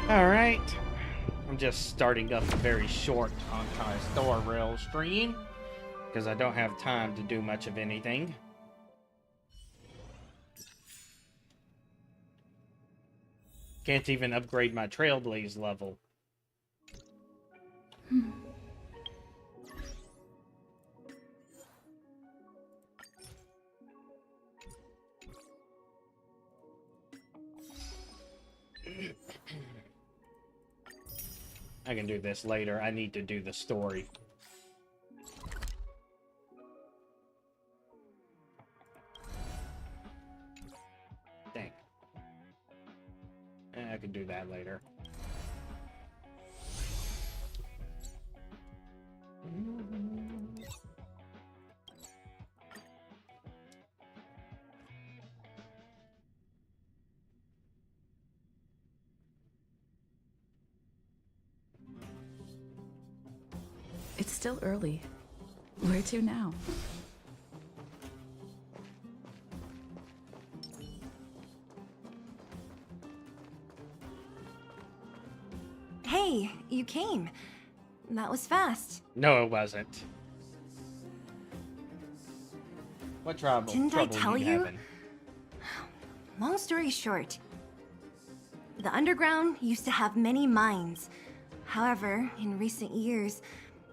Alright. I'm just starting up a very short Honkai Star Rail stream because I don't have time to do much of anything. Can't even upgrade my Trailblaze level. I can do this later. I need to do the story. Dang. I can do that later. It's still early. Where to now? Hey, you came. That was fast. No, it wasn't. What trouble? Didn't I trouble tell you? having? Long story short, the underground used to have many mines. However, in recent years,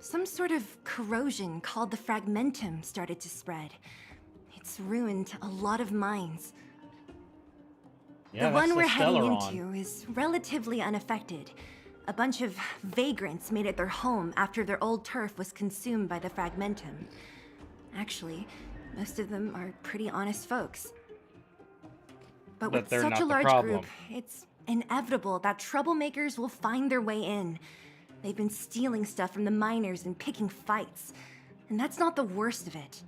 some sort of corrosion called the fragmentum started to spread. It's ruined a lot of mines. Yeah, The that's one we're heading Stellaron. into is relatively unaffected. A bunch of vagrants made it their home after their old turf was consumed by the fragmentum. Actually, most of them are pretty honest folks. But with they're such not a the large problem. group, it's inevitable that troublemakers will find their way in. They've been stealing stuff from the miners and picking fights. And that's not the worst of it.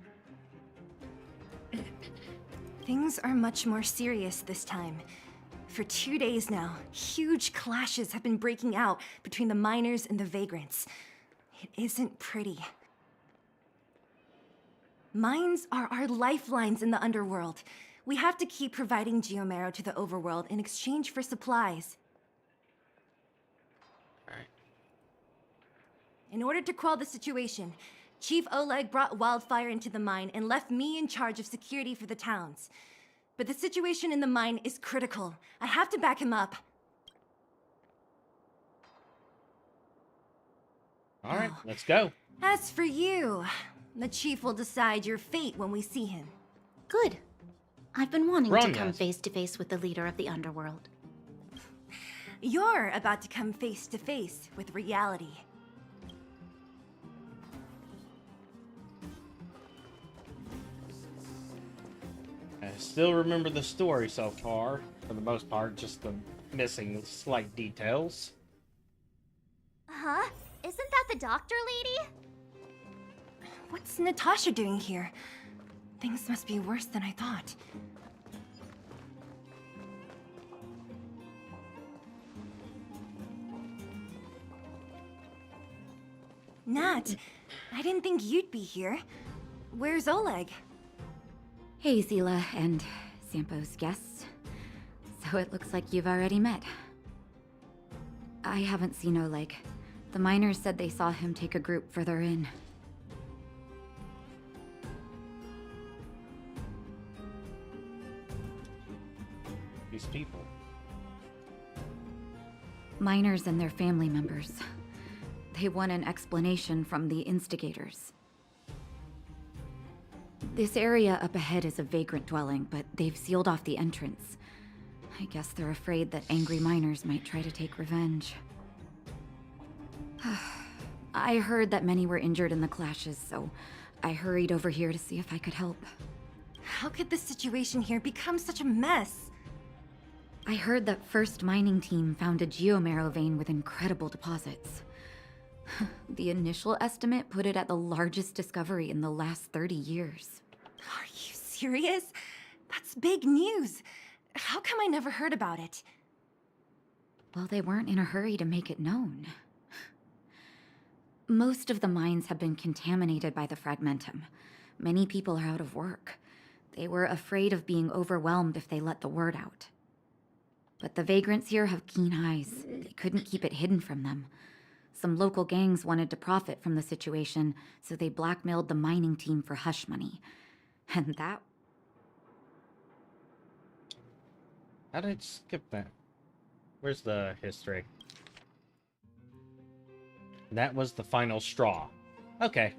Things are much more serious this time. For 2 days now, huge clashes have been breaking out between the miners and the vagrants. It isn't pretty. Mines are our lifelines in the underworld. We have to keep providing geomarrow to the overworld in exchange for supplies. Alright. In order to quell the situation, Chief Oleg brought wildfire into the mine and left me in charge of security for the towns. But the situation in the mine is critical. I have to back him up. Alright, Oh. let's go. As for you, the Chief will decide your fate when we see him. Good. I've been wanting to come Ronia's. face to face with the leader of the underworld. You're about to come face to face with reality. I still remember the story so far, for the most part, just the missing slight details. Huh? Isn't that the doctor lady? What's Natasha doing here? Things must be worse than I thought. Nat, I didn't think you'd be here. Where's Oleg? Hey, Zila and Sampo's guests. So it looks like you've already met. I haven't seen Oleg. The miners said they saw him take a group further in. These people. Miners and their family members. They want an explanation from the instigators. This area up ahead is a vagrant dwelling, but they've sealed off the entrance. I guess they're afraid that angry miners might try to take revenge. I heard that many were injured in the clashes, so I hurried over here to see if I could help. How could the situation here become such a mess? I heard that First Mining Team found a geomarrow vein with incredible deposits. The initial estimate put it at the largest discovery in the last 30 years. Are you serious? That's big news. How come I never heard about it? Well, they weren't in a hurry to make it known. Most of the mines have been contaminated by the fragmentum. Many people are out of work. They were afraid of being overwhelmed if they let the word out. But the vagrants here have keen eyes. They couldn't keep it hidden from them. Some local gangs wanted to profit from the situation, so they blackmailed the mining team for hush money. And that... How did it skip that? Where's the history? That was the final straw. Okay.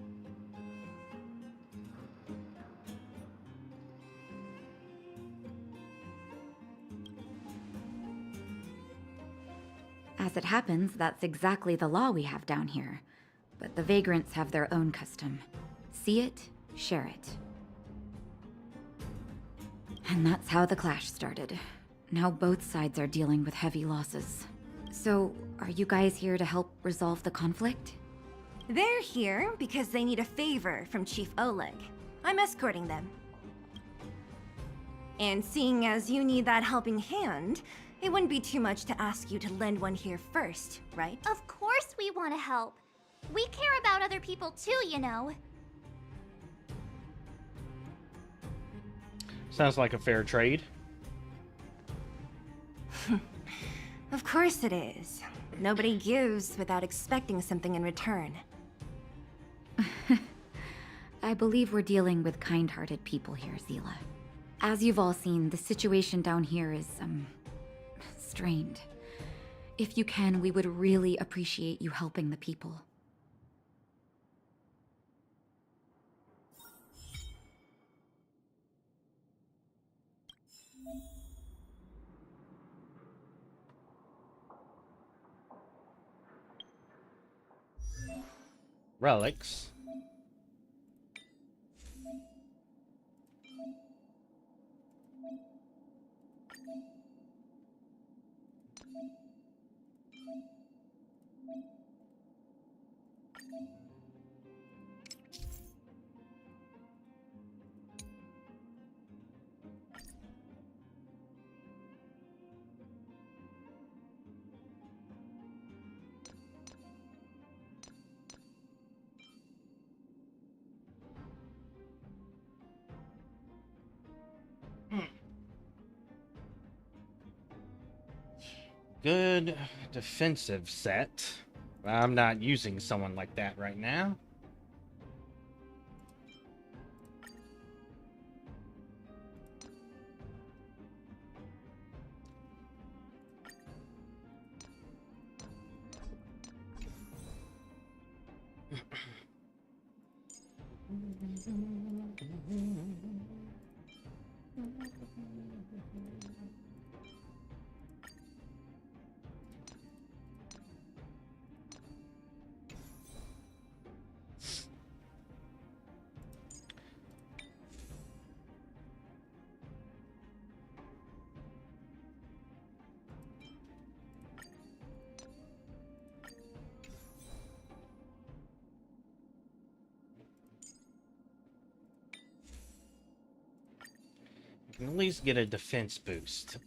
As it happens, that's exactly the law we have down here. But the vagrants have their own custom. See it, share it. And that's how the clash started. Now both sides are dealing with heavy losses. So, are you guys here to help resolve the conflict? They're here because they need a favor from Chief Oleg. I'm escorting them. And seeing as you need that helping hand, it wouldn't be too much to ask you to lend one here first, right? Of course we want to help. We care about other people too, you know. Sounds like a fair trade. Of course it is. Nobody gives without expecting something in return. I believe we're dealing with kind-hearted people here, Zila. As you've all seen, the situation down here is, strained. If you can, we would really appreciate you helping the people. Relics. Good defensive set. I'm not using someone like that right now. Can at least get a defense boost.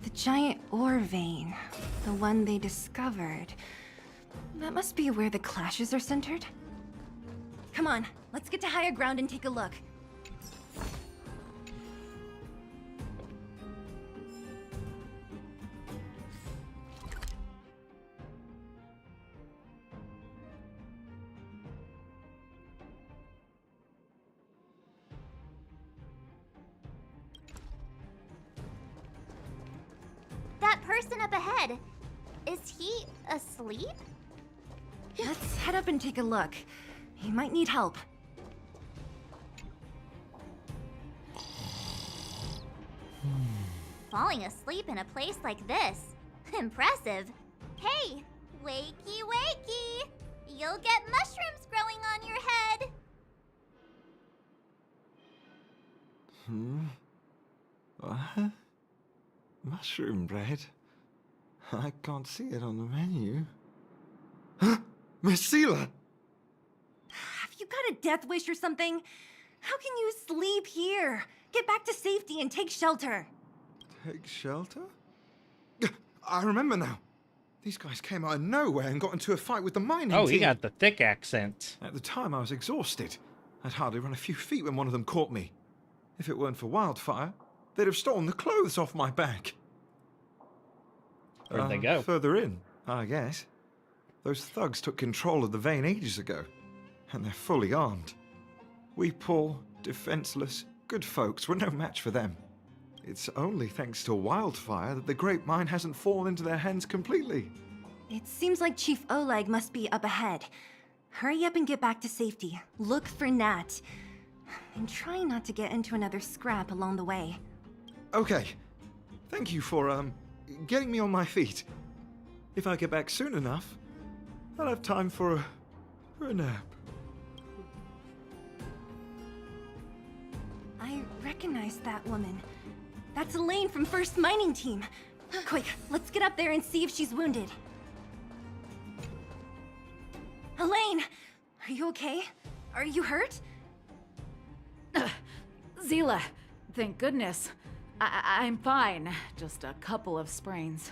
The giant ore vein. The one they discovered. That must be where the clashes are centered. Come on, let's get to higher ground and take a look. That person up ahead, is he asleep? Let's head up and take a look. He might need help. Falling asleep in a place like this. Impressive. Hey, wakey wakey! You'll get mushrooms growing on your head! What? Mushroom bread? I can't see it on the menu. Miss Seela! Have you got a death wish or something? How can you sleep here? Get back to safety and take shelter. Take shelter? I remember now. These guys came out of nowhere and got into a fight with the mining team. Oh, he got the thick accent. At the time, I was exhausted. I'd hardly run a few feet when one of them caught me. If it weren't for Wildfire, they'd have stolen the clothes off my back. Where'd they go? Further in, I guess. Those thugs took control of the vein ages ago, and they're fully armed. We poor, defenseless, good folks were no match for them. It's only thanks to Wildfire that the Great Mine hasn't fallen into their hands completely. It seems like Chief Oleg must be up ahead. Hurry up and get back to safety. Look for Nat. And try not to get into another scrap along the way. Okay. Thank you for, getting me on my feet. If I get back soon enough, I'll have time for a nap. I recognize that woman. That's Elaine from First Mining Team. Quick, let's get up there and see if she's wounded. Elaine! Are you okay? Are you hurt? Seela, thank goodness. I'm fine. Just a couple of sprains.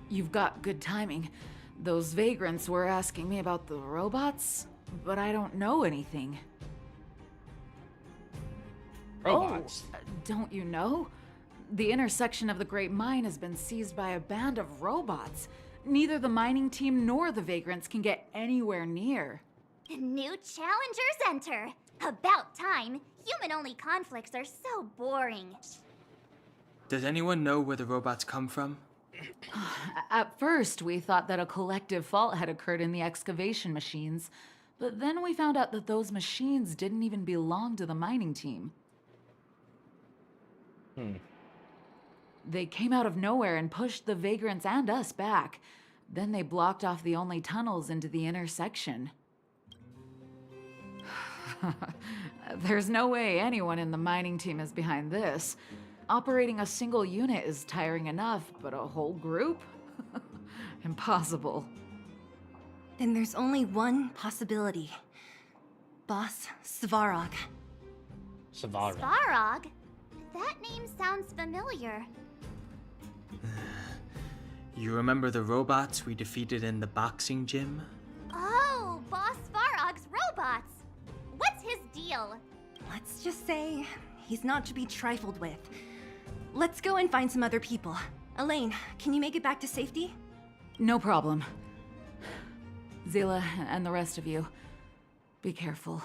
You've got good timing. Those vagrants were asking me about the robots, but I don't know anything. Robots. Oh, don't you know? The intersection of the Great Mine has been seized by a band of robots. Neither the mining team nor the vagrants can get anywhere near. New challengers enter. About time. Human-only conflicts are so boring. Does anyone know where the robots come from? At first, we thought that a collective fault had occurred in the excavation machines, but then we found out that those machines didn't even belong to the mining team. They came out of nowhere and pushed the vagrants and us back. Then they blocked off the only tunnels into the intersection. There's no way anyone in the mining team is behind this. Operating a single unit is tiring enough, but a whole group? Impossible. Then there's only one possibility. Boss Svarog. Savara. Svarog? That name sounds familiar. You remember the robots we defeated in the boxing gym? Oh, Boss Svarog's robots. What's his deal? Let's just say he's not to be trifled with. Let's go and find some other people. Elaine, can you make it back to safety? No problem. Seela and the rest of you, be careful.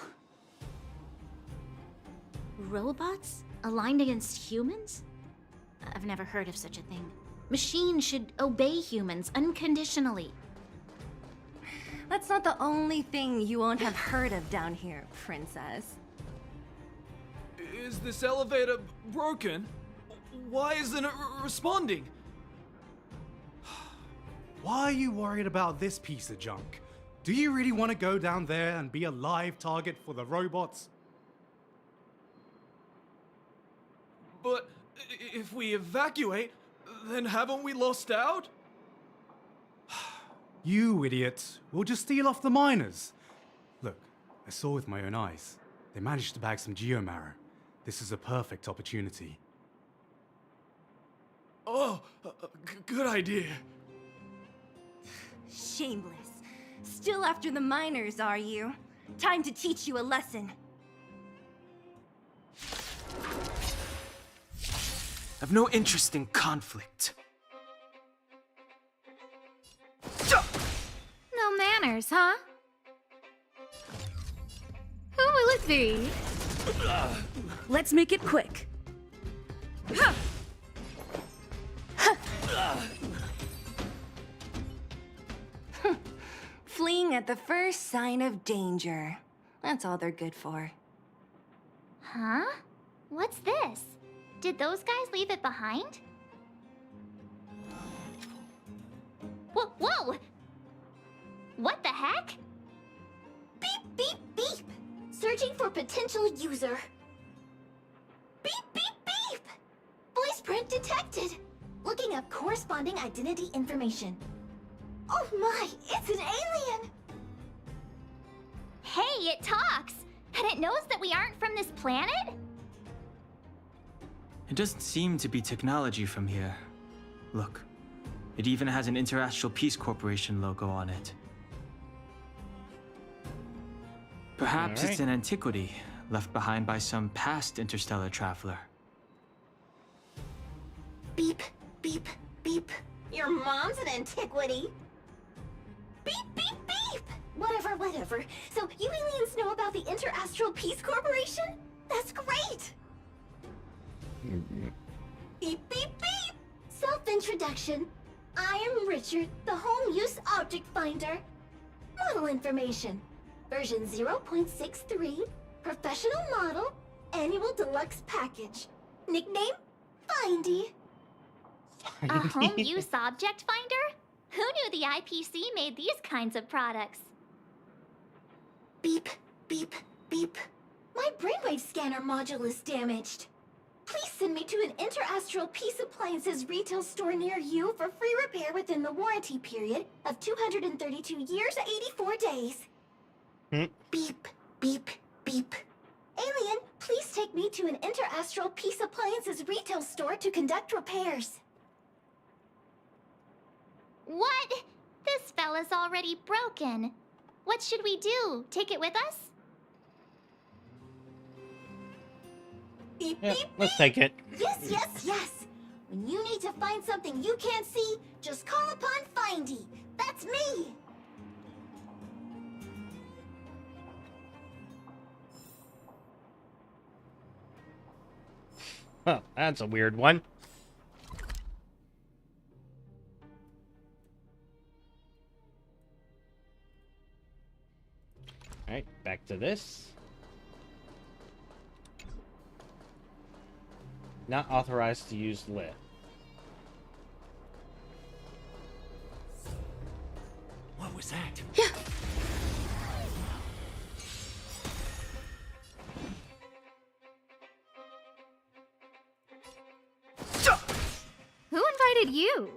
Robots? Aligned against humans? I've never heard of such a thing. Machines should obey humans unconditionally. That's not the only thing you won't have heard of down here, Princess. Is this elevator broken? Why isn't it responding? Why are you worried about this piece of junk? Do you really want to go down there and be a live target for the robots? But if we evacuate, then haven't we lost out? You idiots. We'll just steal off the miners. Look, I saw with my own eyes. They managed to bag some geomarrow. This is a perfect opportunity. Oh, good idea. Shameless. Still after the miners, are you? Time to teach you a lesson. I've no interest in conflict. No manners, huh? Who will it be? Let's make it quick. Fleeing at the first sign of danger. That's all they're good for. Huh? What's this? Did those guys leave it behind? Whoa! What the heck? Beep, beep, beep! Searching for potential user. Object detected! Looking up corresponding identity information. Oh my, it's an alien! Hey, it talks! And it knows that we aren't from this planet? It doesn't seem to be technology from here. Look, it even has an Interastral Peace Corporation logo on it. Perhaps it's an antiquity left behind by some past interstellar traveler. Beep, beep, beep. Your mom's an antiquity. Beep, beep, beep! Whatever, whatever. So you aliens know about the Interastral Peace Corporation? That's great! Beep, beep, beep! Self-introduction. I am Richard, the Home Use Object Finder. Model information. Version 0.63. Professional model. Annual deluxe package. Nickname? Findy. A home use object finder? Who knew the IPC made these kinds of products? Beep, beep, beep. My brainwave scanner module is damaged. Please send me to an Interastral Peace Appliances retail store near you for free repair within the warranty period of 232 years, 84 days. Beep, beep, beep. Alien, please take me to an Interastral Peace Appliances retail store to conduct repairs. What? This fella's already broken. What should we do? Take it with us? Beep, Yeah, beep, let's beep. take it. Yes, yes, yes. When you need to find something you can't see, just call upon Findy. That's me. Huh, that's a weird one. Alright, back to this. Not authorized to use lift. What was that? Who invited you?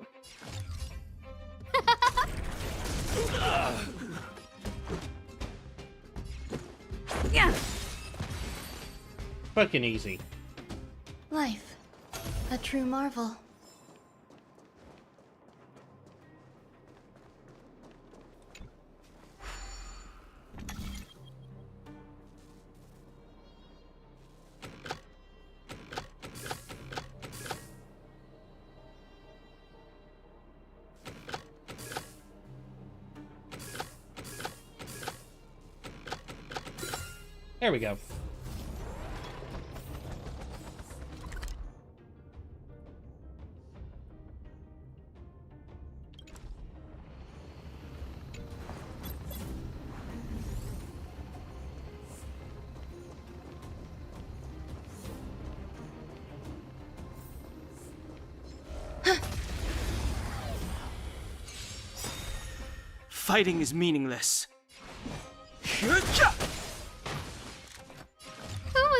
Yeah. Fucking easy. Life. A true marvel. There we go. Fighting is meaningless. Who will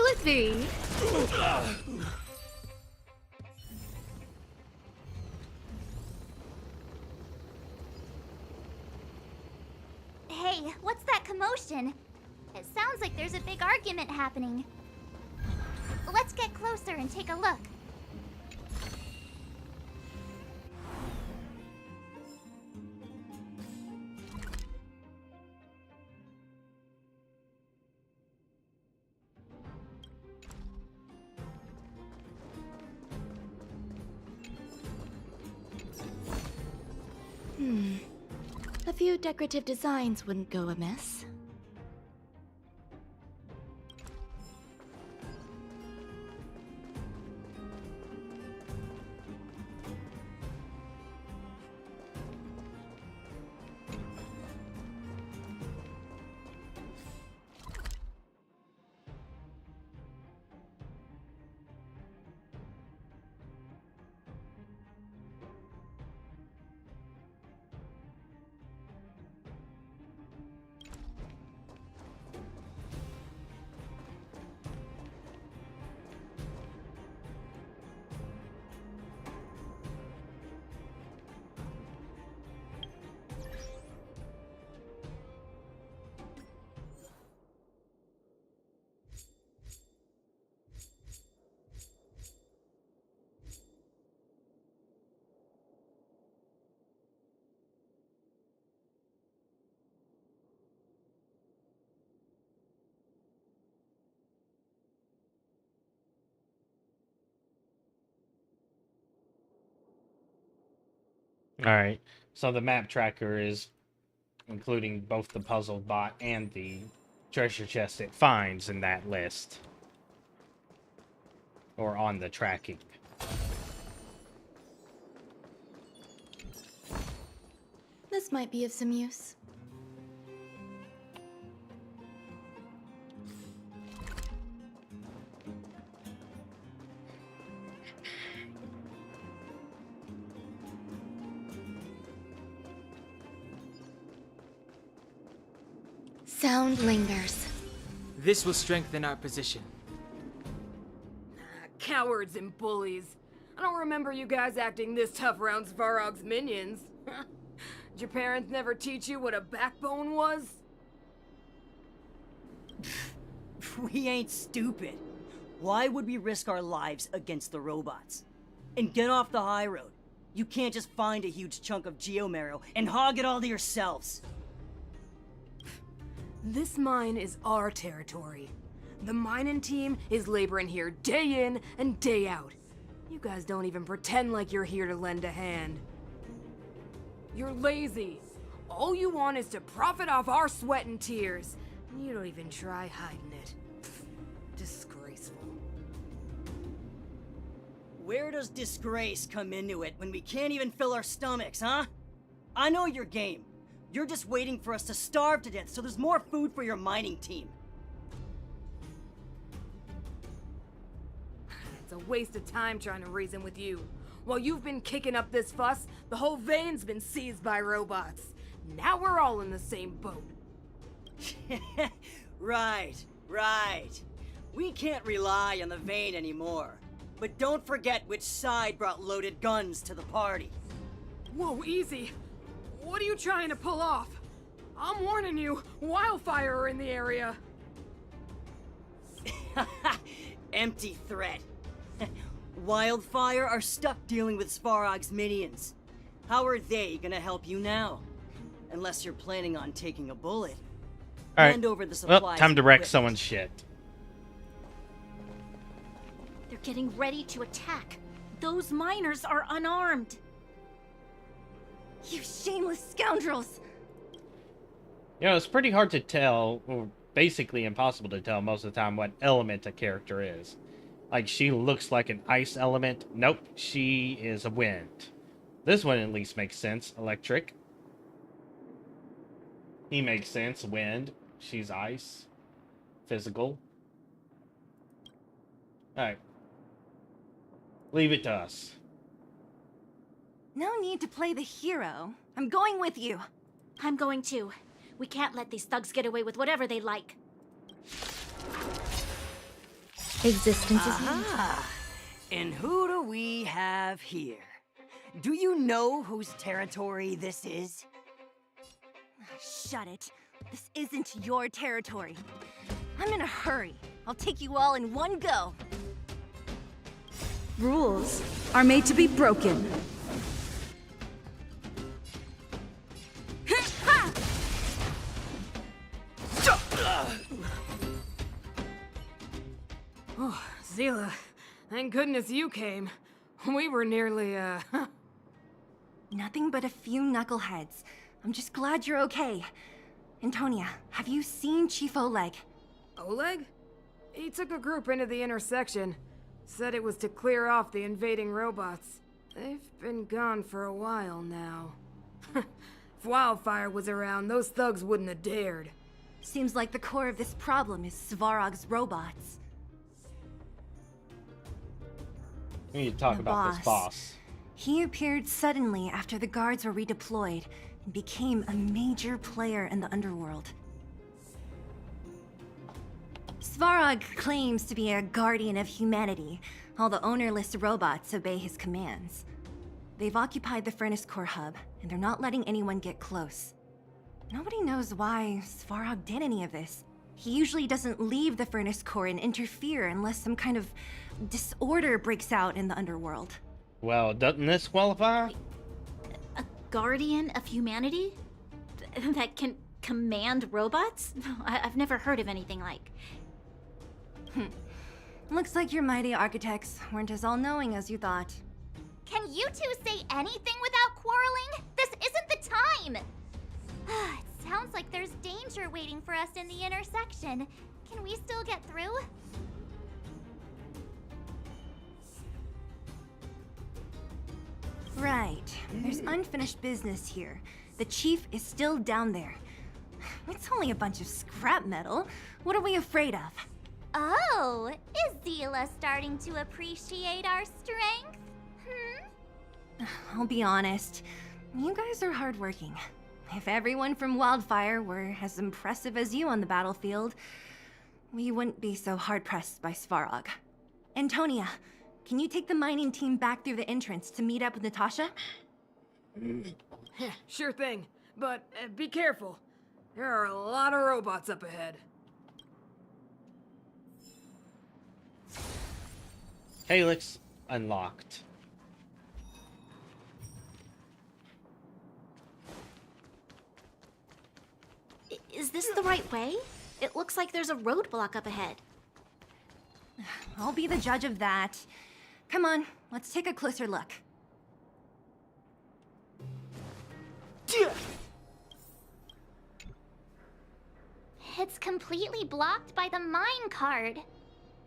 it be? Hey, what's that commotion? It sounds like there's a big argument happening. Let's get closer and take a look. A few decorative designs wouldn't go amiss. Alright, so the map tracker is including both the puzzle bot and the treasure chest it finds in that list. Or on the tracking. This might be of some use. Sound lingers. This will strengthen our position. Cowards and bullies. I don't remember you guys acting this tough around Svarog's minions. Did your parents never teach you what a backbone was? We ain't stupid. Why would we risk our lives against the robots? And get off the high road. You can't just find a huge chunk of geomarrow and hog it all to yourselves. This mine is our territory. The mining team is laboring here day in and day out. You guys don't even pretend like you're here to lend a hand. You're lazy. All you want is to profit off our sweat and tears. And you don't even try hiding it. Disgraceful. Where does disgrace come into it when we can't even fill our stomachs, huh? I know your game. You're just waiting for us to starve to death so there's more food for your mining team. It's a waste of time trying to reason with you. While you've been kicking up this fuss, the whole vein's been seized by robots. Now we're all in the same boat. Right. We can't rely on the vein anymore. But don't forget which side brought loaded guns to the party. Whoa, easy. What are you trying to pull off? I'm warning you, wildfire are in the area. Empty threat. Wildfire are stuck dealing with Svarog's minions. How are they gonna help you now? Unless you're planning on taking a bullet. Alright, Hand over the supplies. well, time to wreck someone's shit. They're getting ready to attack. Those miners are unarmed. You shameless scoundrels! You know, it's pretty hard to tell, or basically impossible to tell most of the time, what element a character is. Like, she looks like an ice element. Nope, she is a wind. This one at least makes sense. Electric. He makes sense. Wind. She's ice. Physical. Alright. Leave it to us. No need to play the hero. I'm going with you. I'm going too. We can't let these thugs get away with whatever they like. Existence is And who do we have here? Do you know whose territory this is? Shut it. This isn't your territory. I'm in a hurry. I'll take you all in one go. Rules are made to be broken. Oh, Zila, thank goodness you came. We were nearly, Nothing but a few knuckleheads. I'm just glad you're okay. Antonia, have you seen Chief Oleg? Oleg? He took a group into the intersection. Said it was to clear off the invading robots. They've been gone for a while now. If Wildfire was around, those thugs wouldn't have dared. Seems like the core of this problem is Svarog's robots. We need to talk The about this boss. He appeared suddenly after the guards were redeployed and became a major player in the underworld. Svarog claims to be a guardian of humanity. All the ownerless robots obey his commands. They've occupied the Furnace Core hub, and they're not letting anyone get close. Nobody knows why Svarog did any of this. He usually doesn't leave the Furnace Core and interfere unless some kind of disorder breaks out in the underworld. Well, doesn't this qualify? A guardian of humanity? That can command robots? I've never heard of anything like. Looks like your mighty architects weren't as all-knowing as you thought. Can you two say anything without quarreling? This isn't the time! It sounds like there's danger waiting for us in the intersection. Can we still get through? Right. There's unfinished business here. The chief is still down there. It's only a bunch of scrap metal. What are we afraid of? Oh, is Zila starting to appreciate our strength? I'll be honest. You guys are hardworking. If everyone from Wildfire were as impressive as you on the battlefield, we wouldn't be so hard-pressed by Svarog. Antonia, can you take the mining team back through the entrance to meet up with Natasha? Sure thing, but be careful. There are a lot of robots up ahead. Helix unlocked. Is this the right way? It looks like there's a roadblock up ahead. I'll be the judge of that. Come on, let's take a closer look. It's completely blocked by the mine card.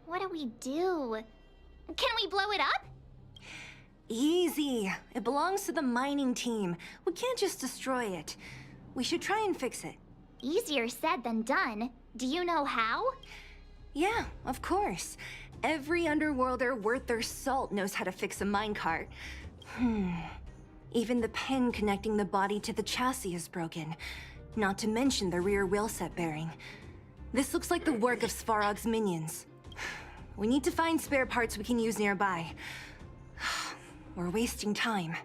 What do we do? Can we blow it up? Easy. It belongs to the mining team. We can't just destroy it. We should try and fix it. Easier said than done. Do you know how? Yeah, of course. Every underworlder worth their salt knows how to fix a minecart. Even the pin connecting the body to the chassis is broken. Not to mention the rear wheel set bearing. This looks like the work of Svarog's minions. We need to find spare parts we can use nearby. We're wasting time.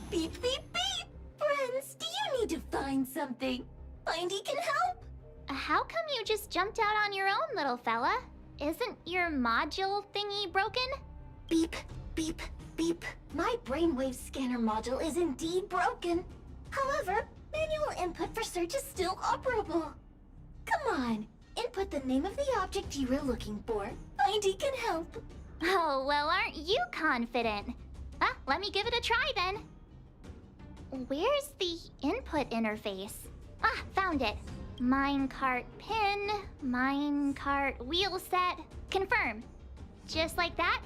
Beep, beep, beep! Friends, do you need to find something? Findy can help? How come you just jumped out on your own, little fella? Isn't your module thingy broken? Beep, beep, beep. My brainwave scanner module is indeed broken. However, manual input for search is still operable. Come on, input the name of the object you were looking for. Findy can help. Oh, well, aren't you confident? Let me give it a try then. Where's the input interface? Found it. Minecart pin, minecart wheel set, confirm. Just like that?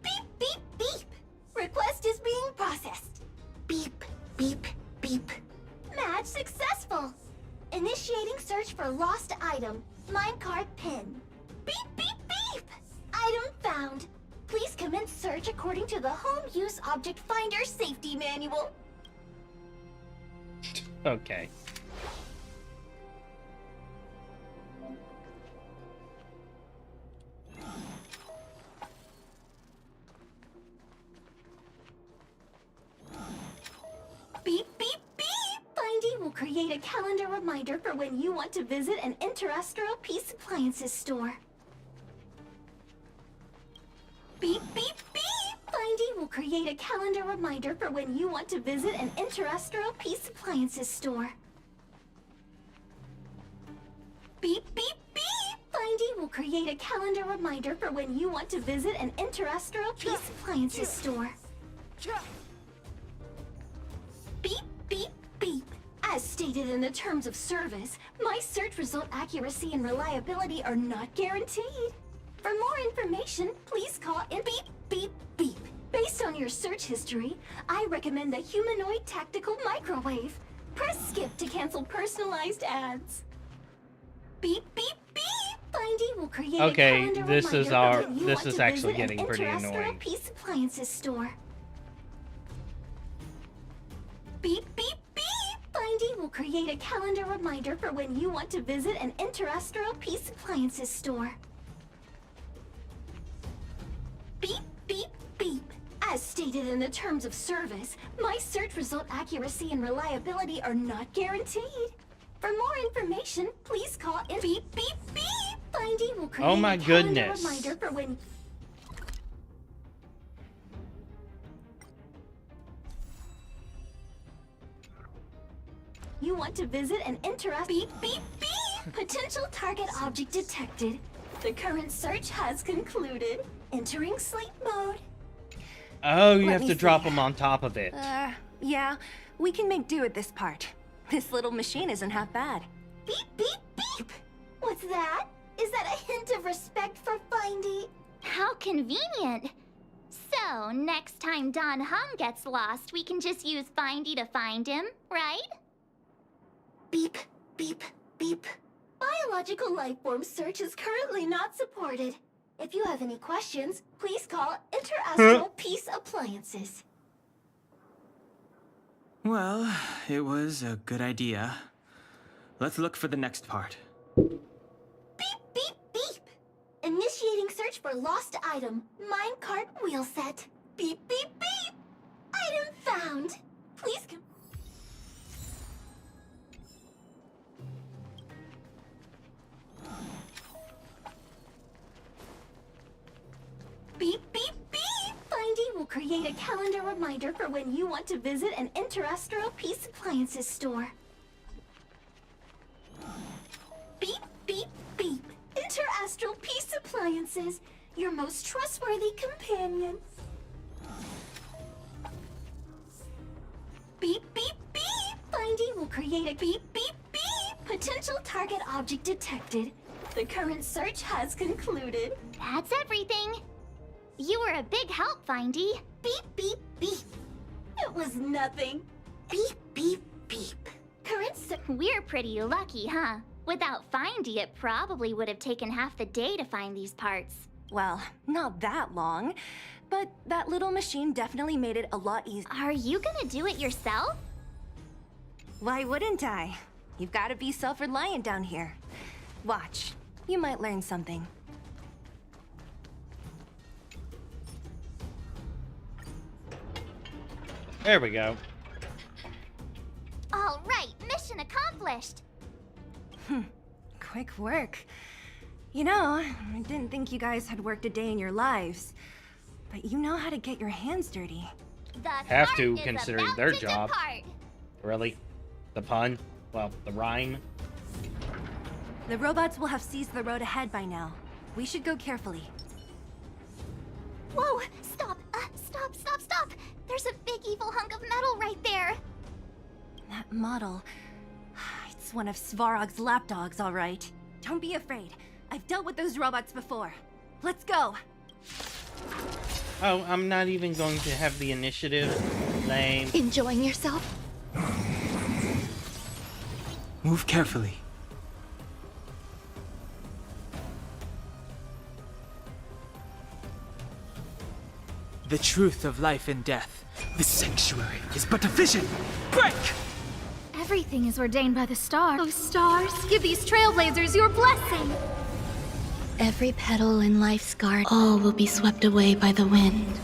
Beep, beep, beep. Request is being processed. Beep, beep, beep. Match successful. Initiating search for lost item, minecart pin. Beep, beep, beep. Item found. Please commence search according to the Home Use Object Finder Safety Manual. Okay. Beep, beep, beep! Findy will create a calendar reminder for when you want to visit an Interastral Peace Appliances store. Beep, beep, beep! Findy will create a calendar reminder for when you want to visit an Interastral Peace Appliances store. Beep, beep, beep! Findy will create a calendar reminder for when you want to visit an Interastral Peace Appliances store. Beep, beep, beep. As stated in the terms of service, my search result accuracy and reliability are not guaranteed. For more information, please call in beep, beep, beep. Based on your search history, I recommend the humanoid tactical microwave. Press skip to cancel personalized ads. Beep, beep, beep. Findy will create a calendar this is reminder for when you this want is to actually visit getting an pretty Interastral annoying. Peace Appliances store. Beep, beep, beep! Findy will create a calendar reminder for when you want to visit an Interastral Peace Appliances store. Beep, beep, beep. As stated in the terms of service, my search result accuracy and reliability are not guaranteed. For more information, please call in beep, beep, beep! Findy will create Oh my a calendar goodness. reminder for when... you want to visit an beep, beep, beep! Potential target object detected. The current search has concluded. Entering sleep mode. Oh, you Let have me to drop see. them on top of it. Yeah, we can make do with this part. This little machine isn't half bad. Beep, beep, beep! What's that? Is that a hint of respect for Findy? How convenient. So, next time Don Hum gets lost, we can just use Findy to find him, right? Beep, beep, beep. Biological life form search is currently not supported. If you have any questions, please call Interastral Peace Appliances. Well, it was a good idea. Let's look for the next part. Beep, beep, beep! Initiating search for lost item. Minecart wheel set. Beep, beep, beep! Item found. Please come. Beep, beep, beep! Findy will create a calendar reminder for when you want to visit an Interastral Peace Appliances store. Beep, beep, beep! Interastral Peace Appliances, your most trustworthy companion. Beep, beep, beep! Findy will create a beep, beep, beep! Potential target object detected. The current search has concluded. That's everything. You were a big help, Findy. Beep, beep, beep. It was nothing. Beep, beep, beep. We're pretty lucky, huh? Without Findy, it probably would have taken half the day to find these parts. Well, not that long, but that little machine definitely made it a lot easier. Are you gonna do it yourself? Why wouldn't I? You've got to be self-reliant down here. Watch. You might learn something. There we go. All right, mission accomplished. Quick work. You know, I didn't think you guys had worked a day in your lives, but you know how to get your hands dirty. The Have to, cart is considering about their to job. depart. Really? The pun? Well, the rhyme? The robots will have seized the road ahead by now. We should go carefully. Whoa! Stop! Stop! Stop! Stop! There's a big evil hunk of metal right there. That model... It's one of Svarog's lapdogs, all right. Don't be afraid. I've dealt with those robots before. Let's go! Oh, I'm not even going to have the initiative. Lame. Enjoying yourself? Move carefully. The truth of life and death. The sanctuary is but a vision. Break! Everything is ordained by the stars. Oh, stars, give these trailblazers your blessing! Every petal in life's garden, all will be swept away by the wind.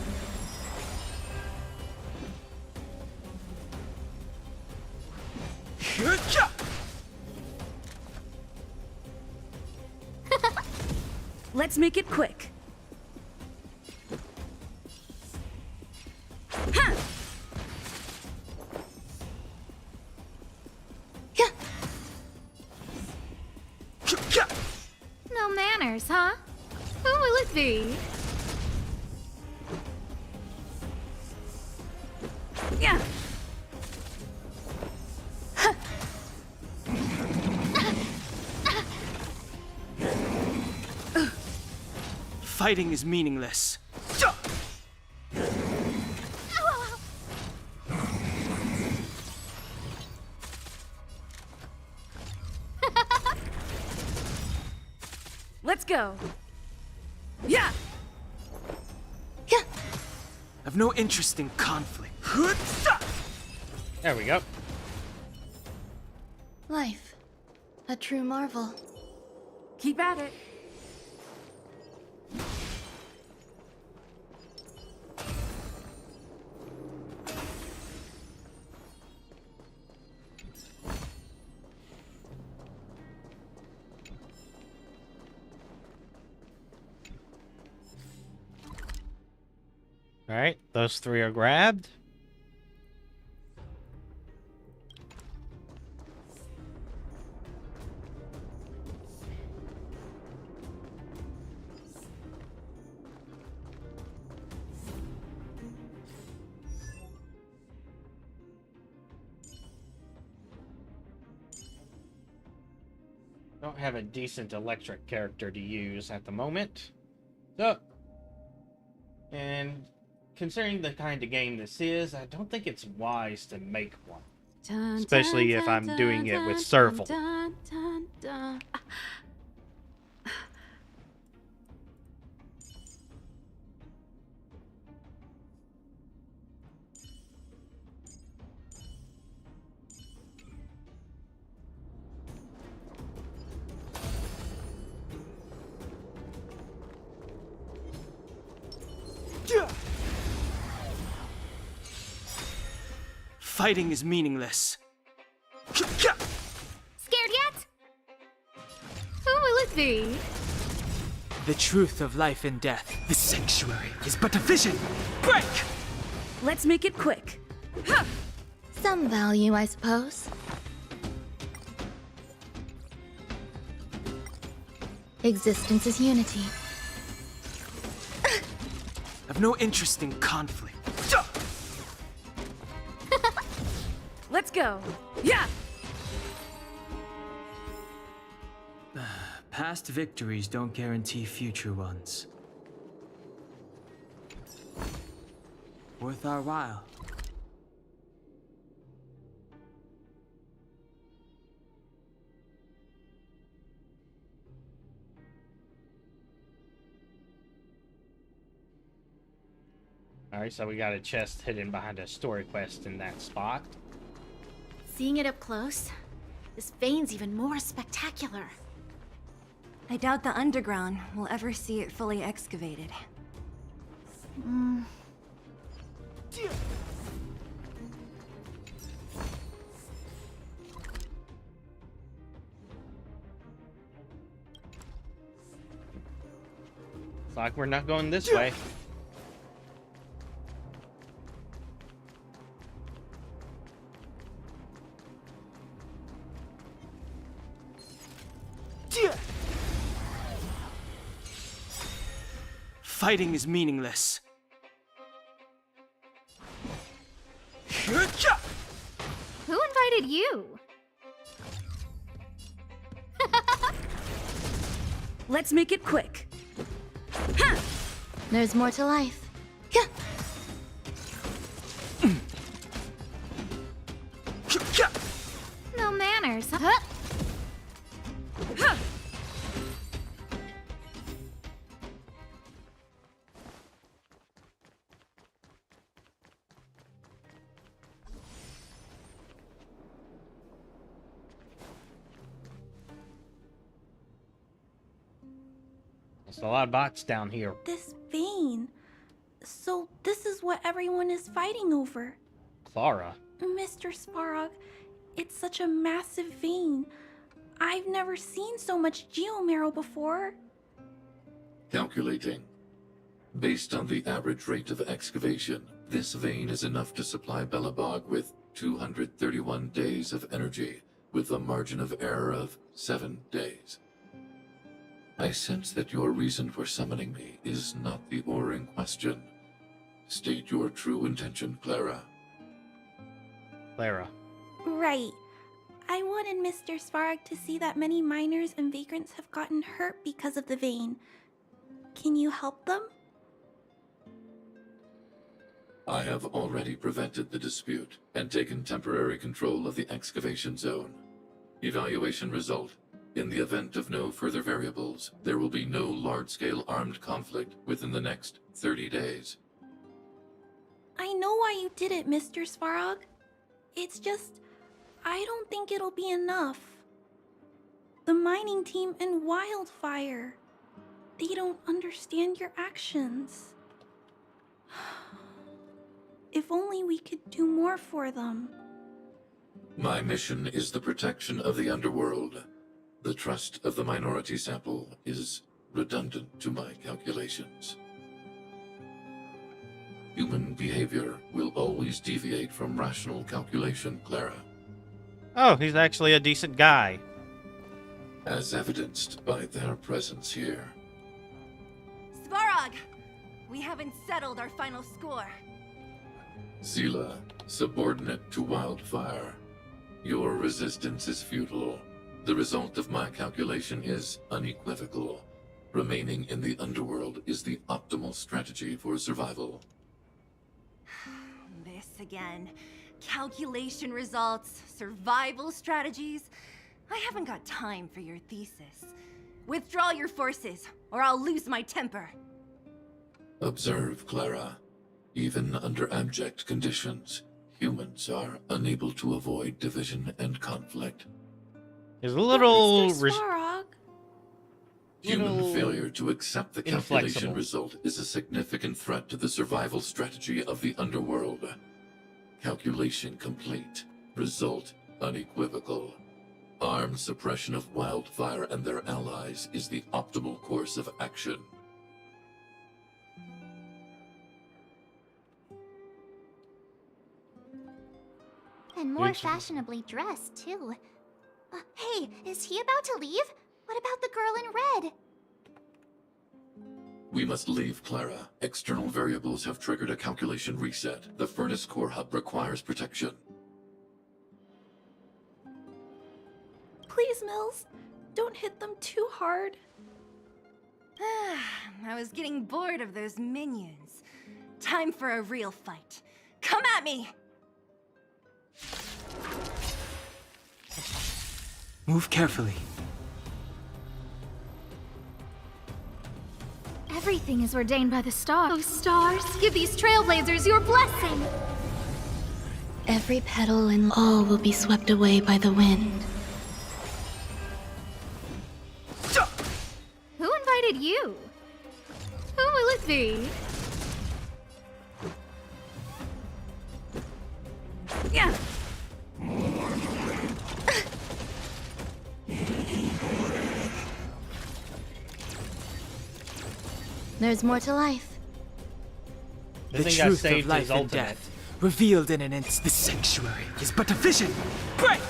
Let's make it quick. Ha! No manners, huh? Who will it be? Yeah. Fighting is meaningless. Let's go. Yeah. I've no interest in conflict. There we go. Life. A true marvel. Keep at it. Alright, those three are grabbed. Don't have a decent electric character to use at the moment. So, and considering the kind of game this is, I don't think it's wise to make one. Especially if I'm doing it with Serval. Fighting is meaningless. Scared yet? Who will it be? The truth of life and death. The sanctuary is but a vision. Break! Let's make it quick. Some value, I suppose. Existence is unity. I've no interest in conflict. Let's go. Yeah! Past victories don't guarantee future ones. Worth our while. Alright, so we got a chest hidden behind a story quest in that spot. Seeing it up close, this vein's even more spectacular. I doubt the underground will ever see it fully excavated. It's like we're not going this way. Fighting is meaningless. Who invited you? Let's make it quick. There's more to life. No manners, huh? There's a lot of bots down here. This vein. So this is what everyone is fighting over. Clara. Mr. Svarog, it's such a massive vein. I've never seen so much geomarrow before. Calculating. Based on the average rate of excavation, this vein is enough to supply Belobog with 231 days of energy, with a margin of error of 7 days. I sense that your reason for summoning me is not the ore in question. State your true intention, Clara. Clara. Right. I wanted Mr. Svarog to see that many miners and vagrants have gotten hurt because of the vein. Can you help them? I have already prevented the dispute and taken temporary control of the excavation zone. Evaluation result. In the event of no further variables, there will be no large-scale armed conflict within the next 30 days. I know why you did it, Mr. Svarog. It's just, I don't think it'll be enough. The mining team and Wildfire, they don't understand your actions. If only we could do more for them. My mission is the protection of the underworld. The trust of the minority sample is redundant to my calculations. Human behavior will always deviate from rational calculation, Clara. Oh, he's actually a decent guy. As evidenced by their presence here. Svarog! We haven't settled our final score. Seela, subordinate to Wildfire. Your resistance is futile. The result of my calculation is unequivocal. Remaining in the underworld is the optimal strategy for survival. This again. Calculation results, survival strategies. I haven't got time for your thesis. Withdraw your forces, or I'll lose my temper. Observe, Clara. Even under abject conditions, humans are unable to avoid division and conflict. There's a little... Mr. Svarog. Human failure to accept the calculation inflexible. result is a significant threat to the survival strategy of the underworld. Calculation complete. Result unequivocal. Armed suppression of Wildfire and their allies is the optimal course of action. And more fashionably dressed, too. Hey, is he about to leave? What about the girl in red? We must leave, Clara. External variables have triggered a calculation reset. The furnace core hub requires protection. Please, Mills, don't hit them too hard. I was getting bored of those minions. Time for a real fight. Come at me! Move carefully. Everything is ordained by the stars. Oh, stars, give these trailblazers your blessing! Every petal and all will be swept away by the wind. Who invited you? Who will it be? Yeah. There's more to life. The thing got truth saved of life his and ultimate. death, revealed in an instant. The sanctuary is but a vision. Break!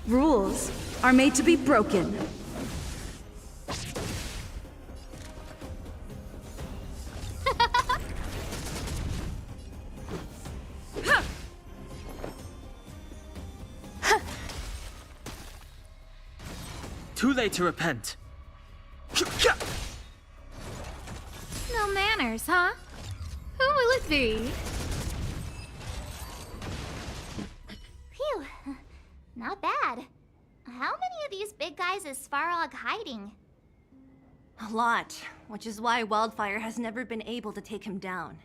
Rules are made to be broken. Too late to repent. No manners, huh? Who will it be? Phew. Not bad. How many of these big guys is Svarog hiding? A lot, which is why Wildfire has never been able to take him down.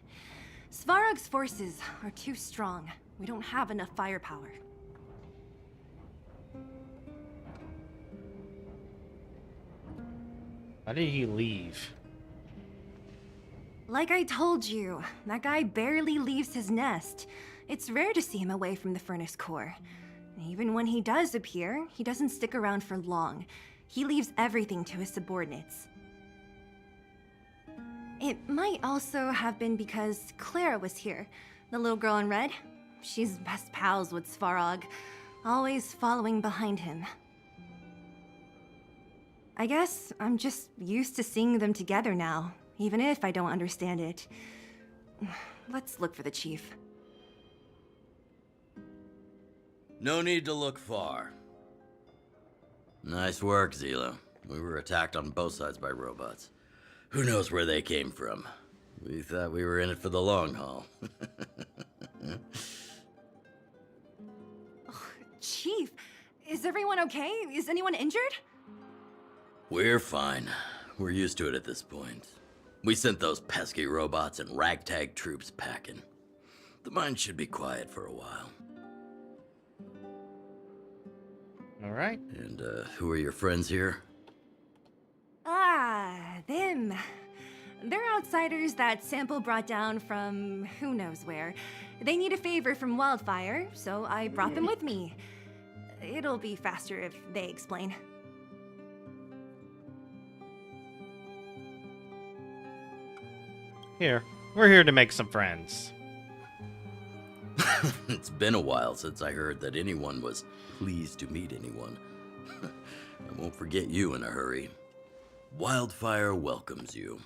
Svarog's forces are too strong. We don't have enough firepower. Why did he leave? Like I told you, that guy barely leaves his nest. It's rare to see him away from the furnace core. Even when he does appear, he doesn't stick around for long. He leaves everything to his subordinates. It might also have been because Clara was here, the little girl in red. She's best pals with Svarog, always following behind him. I guess I'm just used to seeing them together now, even if I don't understand it. Let's look for the chief. No need to look far. Nice work, Zila. We were attacked on both sides by robots. Who knows where they came from? We thought we were in it for the long haul. Chief, is everyone okay? Is anyone injured? We're fine. We're used to it at this point. We sent those pesky robots and ragtag troops packing. The mine should be quiet for a while. All right. And, who are your friends here? Ah, them. They're outsiders that Sample brought down from who knows where. They need a favor from Wildfire, so I brought them with me. It'll be faster if they explain. Here. We're here to make some friends. It's been a while since I heard that anyone was pleased to meet anyone. I won't forget you in a hurry. Wildfire welcomes you.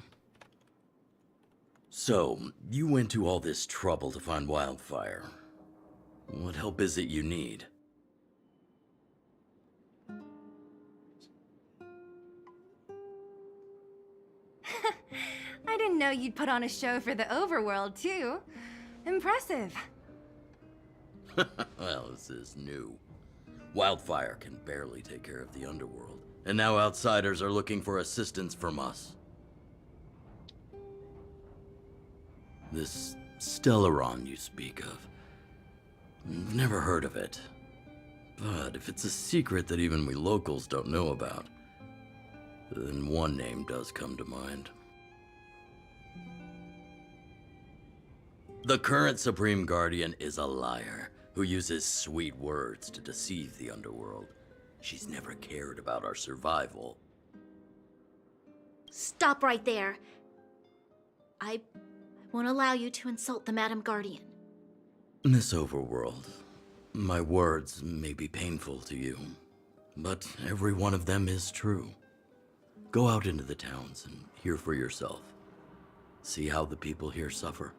So, you went to all this trouble to find Wildfire. What help is it you need? I didn't know you'd put on a show for the overworld, too. Impressive. Well, this is new. Wildfire can barely take care of the underworld, and now outsiders are looking for assistance from us. This Stellaron you speak of, I've never heard of it. But if it's a secret that even we locals don't know about, then one name does come to mind. The current Supreme Guardian is a liar who uses sweet words to deceive the underworld. She's never cared about our survival. Stop right there. I won't allow you to insult the Madam Guardian. Miss Overworld, my words may be painful to you, but every one of them is true. Go out into the towns and hear for yourself. See how the people here suffer.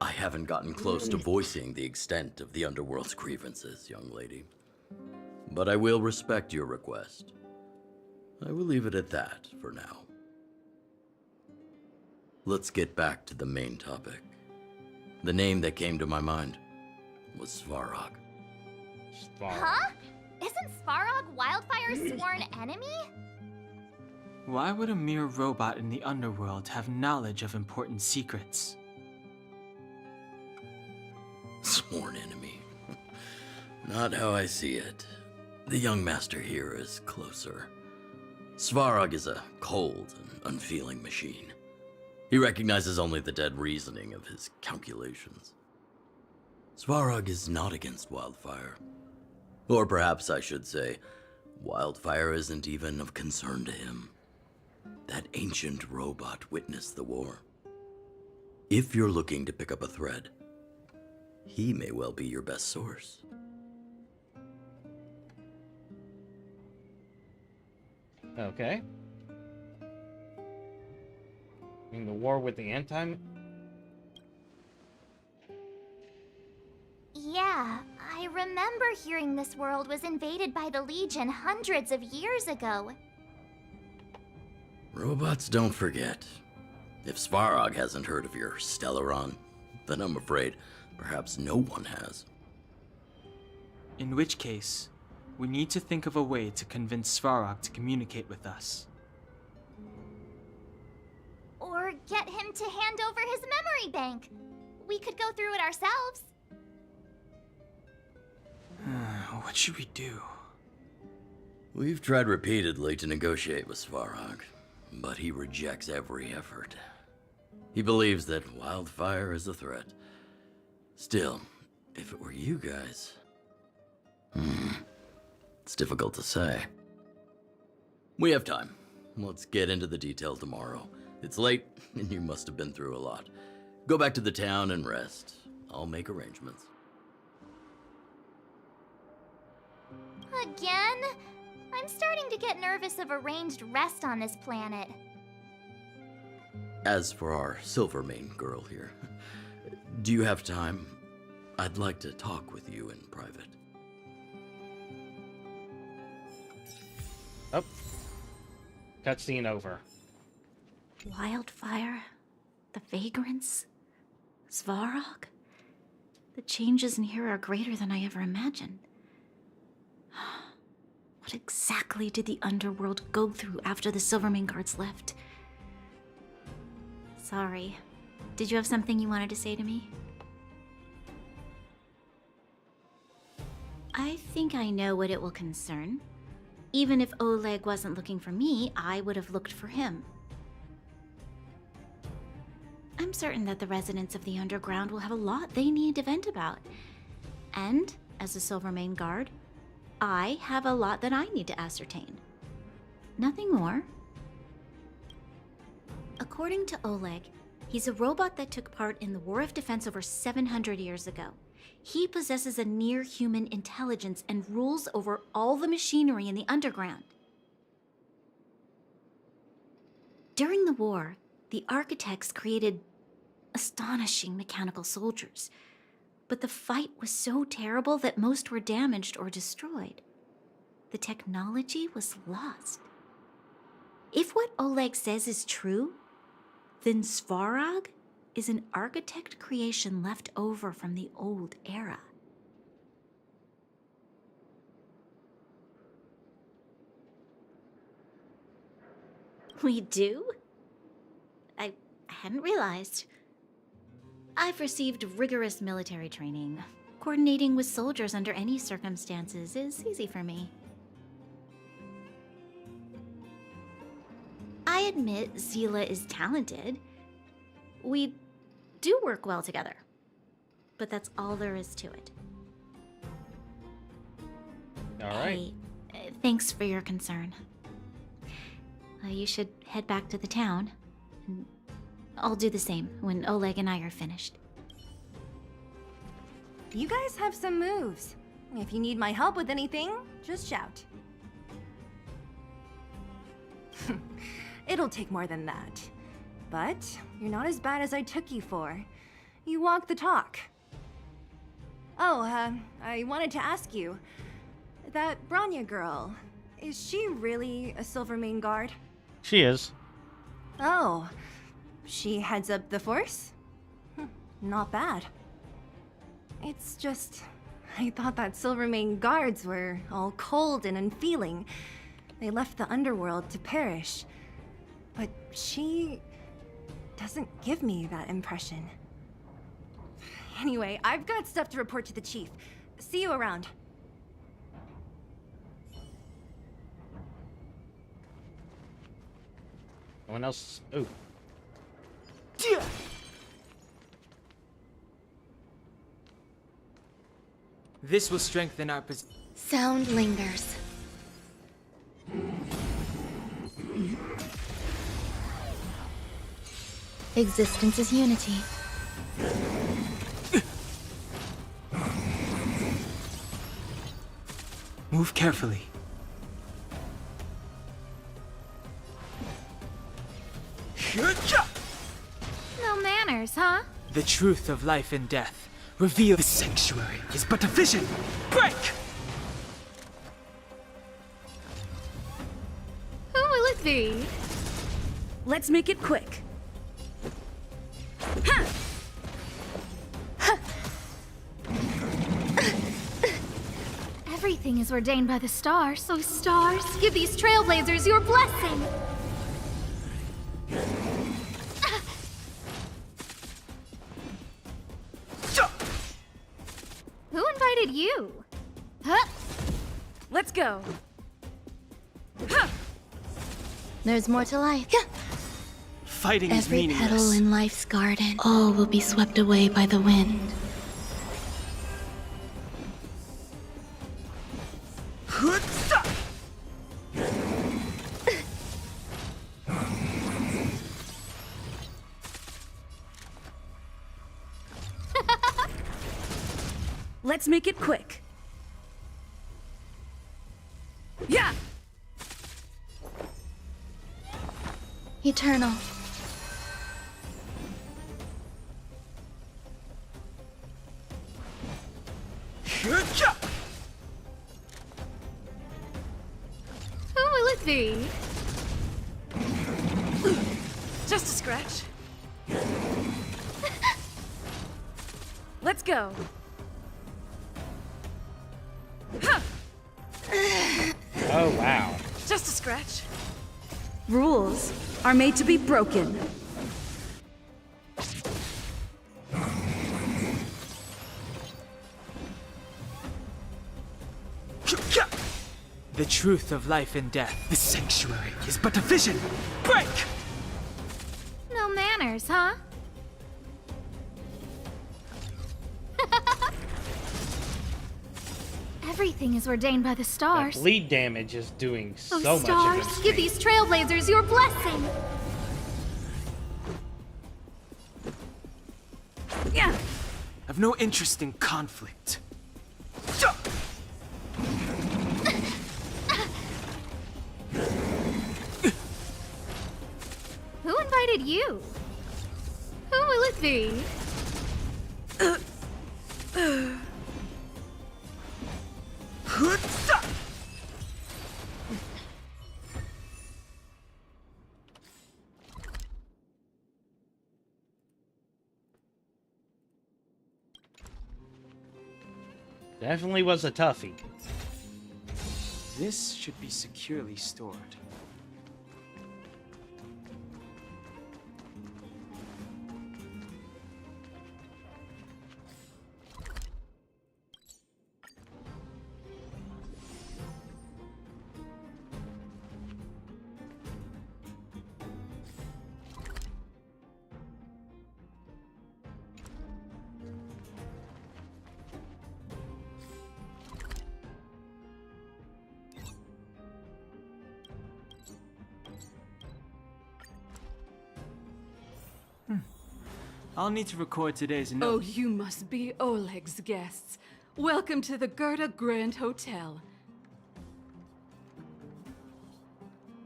I haven't gotten close to voicing the extent of the underworld's grievances, young lady. But I will respect your request. I will leave it at that for now. Let's get back to the main topic. The name that came to my mind was Svarog. Huh? Isn't Svarog Wildfire's sworn enemy? Why would a mere robot in the underworld have knowledge of important secrets? Sworn enemy. Not how I see it. The young master here is closer. Svarog is a cold and unfeeling machine. He recognizes only the dead reasoning of his calculations. Svarog is not against Wildfire. Or perhaps I should say, Wildfire isn't even of concern to him. That ancient robot witnessed the war. If you're looking to pick up a thread, he may well be your best source. Okay. In the war with the anti... Yeah, I remember hearing this world was invaded by the Legion hundreds of years ago. Robots don't forget. If Svarog hasn't heard of your Stellaron, then I'm afraid perhaps no one has. In which case, we need to think of a way to convince Svarog to communicate with us. Or get him to hand over his memory bank. We could go through it ourselves. What should we do? We've tried repeatedly to negotiate with Svarog, but he rejects every effort. He believes that Wildfire is a threat. Still, if it were you guys... it's difficult to say. We have time. Let's get into the detail tomorrow. It's late, and you must have been through a lot. Go back to the town and rest. I'll make arrangements. Again? I'm starting to get nervous of arranged rest on this planet. As for our Silvermane girl here, do you have time? I'd like to talk with you in private. Oh. Cutscene over. Wildfire? The vagrants? Svarog? The changes in here are greater than I ever imagined. What exactly did the underworld go through after the Silvermane guards left? Sorry. Did you have something you wanted to say to me? I think I know what it will concern. Even if Oleg wasn't looking for me, I would have looked for him. I'm certain that the residents of the underground will have a lot they need to vent about. And, as a Silvermane guard, I have a lot that I need to ascertain. Nothing more. According to Oleg, he's a robot that took part in the War of Defense over 700 years ago. He possesses a near-human intelligence and rules over all the machinery in the underground. During the war, the architects created astonishing mechanical soldiers, but the fight was so terrible that most were damaged or destroyed. The technology was lost. If what Oleg says is true, then Svarog is an architect creation left over from the old era. We do? I hadn't realized. I've received rigorous military training. Coordinating with soldiers under any circumstances is easy for me. I admit Zila is talented. We do work well together. But that's all there is to it. All right. Hey, thanks for your concern. You should head back to the town. And I'll do the same when Oleg and I are finished. You guys have some moves. If you need my help with anything, just shout. It'll take more than that. But you're not as bad as I took you for. You walk the talk. Oh, I wanted to ask you. That Branya girl, is she really a Silvermane guard? She is. Oh, she heads up the force? Not bad. It's just, I thought that Silvermane guards were all cold and unfeeling. They left the underworld to perish. But she doesn't give me that impression. Anyway, I've got stuff to report to the chief. See you around. No one else. Ooh. This will strengthen our position. Sound lingers. Existence is unity. Move carefully. No manners, huh? The truth of life and death. Reveal the sanctuary is but a vision. Break! Who will it be? Let's make it quick. Everything is ordained by the stars, so stars, give these trailblazers your blessing! Who invited you? Huh? Let's go. There's more to life. Fighting is Every meaningless. petal in life's garden, all will be swept away by the wind. Let's make it quick. Yeah! Eternal. Who will it be? Just a scratch. Let's go. Oh, wow. Just a scratch. Rules are made to be broken. The truth of life and death. The sanctuary is but a vision. Break! No manners, huh? Everything is ordained by the That stars. bleed damage is doing So so much stars, against give me. these trailblazers your blessing! Yeah! A I've no interest in conflict. Who invited you? Who will it be? Definitely was a toughie. This should be securely stored. I'll need to record today's note. Oh, you must be Oleg's guests. Welcome to the Gerda Grand Hotel.